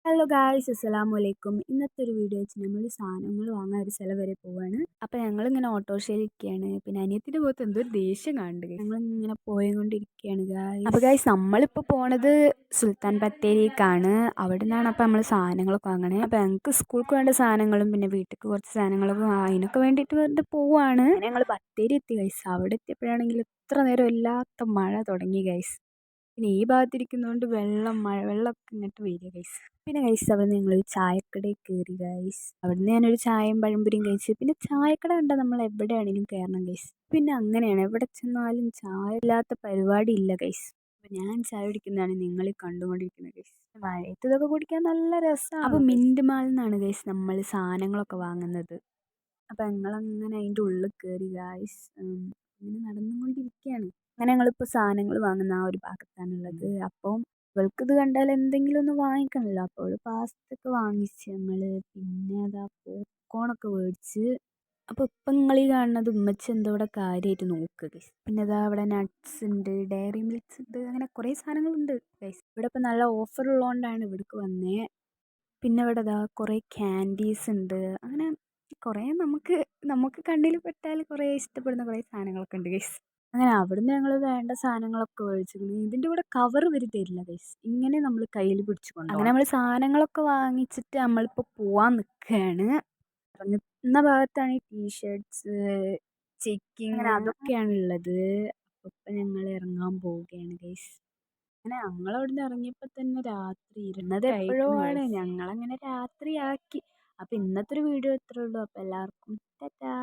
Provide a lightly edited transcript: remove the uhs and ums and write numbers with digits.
Hello guys, അസ്സലാമു അലൈക്കും. ഇന്നത്തെ ഒരു വീഡിയോ വെച്ച് നമ്മൾ സാധനങ്ങൾ വാങ്ങാൻ ഒരു സ്ഥലം വരെ പോവാണ്. അപ്പോൾ ഞങ്ങളിങ്ങനെ ഓട്ടോറിക്ഷയിൽ ഇരിക്കുകയാണ്. പിന്നെ അനിയത്തിൻ്റെ മുഖത്ത് എന്തോ ഒരു ദേഷ്യം കാണുന്നുണ്ട്. ഞങ്ങളിങ്ങനെ പോയിക്കൊണ്ടിരിക്കുകയാണ് ഗായ്സ്. അപ്പോൾ ഗായ്സ്, നമ്മളിപ്പോൾ പോണത് സുൽത്താൻ ബത്തേരിക്കാണ്. അവിടെ നിന്നാണ് അപ്പോൾ നമ്മൾ സാധനങ്ങളൊക്കെ വാങ്ങണേ. അപ്പോൾ ഞങ്ങൾക്ക് സ്കൂൾക്ക് വേണ്ട സാധനങ്ങളും പിന്നെ വീട്ടിലേക്ക് കുറച്ച് സാധനങ്ങളൊക്കെ അതിനൊക്കെ വേണ്ടിയിട്ട് വെറുതെ പോവാണ്. ഞങ്ങൾ ബത്തേരി എത്തി ഗൈസ്. അവിടെ എത്തിയപ്പോഴാണെങ്കിൽ ഇത്ര നേരം ഇല്ലാത്ത മഴ തുടങ്ങി ഗൈസ്. പിന്നെ ഈ ഭാഗത്തിരിക്കുന്നതുകൊണ്ട് വെള്ളമൊക്കെ ഇങ്ങോട്ട് വരിക ഗൈസ്. പിന്നെ ഗൈസ്, അവിടെ നിന്ന് ഞങ്ങളൊരു ചായക്കടയിൽ കയറി ഗൈസ്. അവിടെ നിന്ന് ഞാനൊരു ചായയും പഴംപൊരിയും കഴിച്ച്. പിന്നെ ചായക്കട കണ്ടാൽ നമ്മൾ എവിടെയാണെങ്കിലും കയറണം ഗൈസ്. പിന്നെ അങ്ങനെയാണ്, എവിടെ ചെന്നാലും ചായ ഇല്ലാത്ത പരിപാടി ഇല്ല ഗൈസ്. അപ്പം ഞാൻ ചായ കുടിക്കുന്നതാണ് നിങ്ങൾ കണ്ടുകൊണ്ടിരിക്കുന്നത് ഗൈസ്. മഴയത്ത് ഇതൊക്കെ കുടിക്കാൻ നല്ല രസമാണ്. അപ്പോൾ മിൻറ്റ് മാളിൽ നിന്നാണ് ഗൈസ് നമ്മൾ സാധനങ്ങളൊക്കെ വാങ്ങുന്നത്. അപ്പം ഞങ്ങളങ്ങനെ അതിൻ്റെ ഉള്ളിൽ കയറി ഗൈസ്. ഇങ്ങനെ നടന്നുകൊണ്ടിരിക്കുകയാണ്. അങ്ങനെ ഞങ്ങളിപ്പോൾ സാധനങ്ങൾ വാങ്ങുന്ന ആ ഒരു ഭാഗത്താണുള്ളത്. അപ്പോൾ ഇവൾക്കിത് കണ്ടാൽ എന്തെങ്കിലും ഒന്ന് വാങ്ങിക്കണമല്ലോ. അപ്പോൾ അവൾ പാസ്തയൊക്കെ വാങ്ങിച്ച് ഞങ്ങൾ. പിന്നെ അതാ പോപ്കോണൊക്കെ മേടിച്ച്. അപ്പോൾ ഇപ്പം നിങ്ങൾ ഈ കാണുന്നത് ഉമ്മച്ചി എന്തോ ഇവിടെ കാര്യമായിട്ട് നോക്കുക ഗൈസ്. പിന്നെ അതാ അവിടെ നട്ട്സ് ഉണ്ട്, ഡയറി മിൽക്സ് ഉണ്ട്, അങ്ങനെ കുറേ സാധനങ്ങളുണ്ട് ഗൈസ്. ഇവിടെ ഇപ്പം നല്ല ഓഫർ ഉള്ളതുകൊണ്ടാണ് ഇവിടേക്ക് വന്നേ. പിന്നെ ഇവിടെ അതാ കുറേ ക്യാൻഡീസ് ഉണ്ട്. അങ്ങനെ കുറേ നമുക്ക് കണ്ണിൽ പെട്ടാൽ കുറേ ഇഷ്ടപ്പെടുന്ന കുറേ സാധനങ്ങളൊക്കെ ഉണ്ട് ഗൈസ്. അങ്ങനെ അവിടുന്ന് ഞങ്ങൾ വേണ്ട സാധനങ്ങളൊക്കെ മേടിച്ചിരുന്നു. ഇതിൻ്റെ കൂടെ കവർ ഇവർ തരില്ല ഗൈസ്. ഇങ്ങനെ നമ്മൾ കയ്യിൽ പിടിച്ചു കൊണ്ടുപോകണം. അങ്ങനെ നമ്മൾ സാധനങ്ങളൊക്കെ വാങ്ങിച്ചിട്ട് നമ്മളിപ്പോൾ പോവാൻ നിൽക്കുകയാണ്. ഇറങ്ങുന്ന ഭാഗത്താണ് ഈ ടീഷർട്ട്സ്, ചെക്കിങ്, അങ്ങനെ അതൊക്കെയാണ് ഉള്ളത്. അപ്പോൾ ഇപ്പം ഞങ്ങൾ ഇറങ്ങാൻ പോവുകയാണ് ഗൈസ്. അങ്ങനെ ഞങ്ങളവിടുന്ന് ഇറങ്ങിയപ്പോൾ തന്നെ രാത്രി. ഇരുന്നത് എപ്പോഴോ ആണ്, ഞങ്ങളങ്ങനെ രാത്രിയാക്കി. അപ്പോൾ ഇന്നത്തെ ഒരു വീഡിയോ ഇത്രേ ഉള്ളൂ. അപ്പോൾ എല്ലാവർക്കും ടാറ്റാ.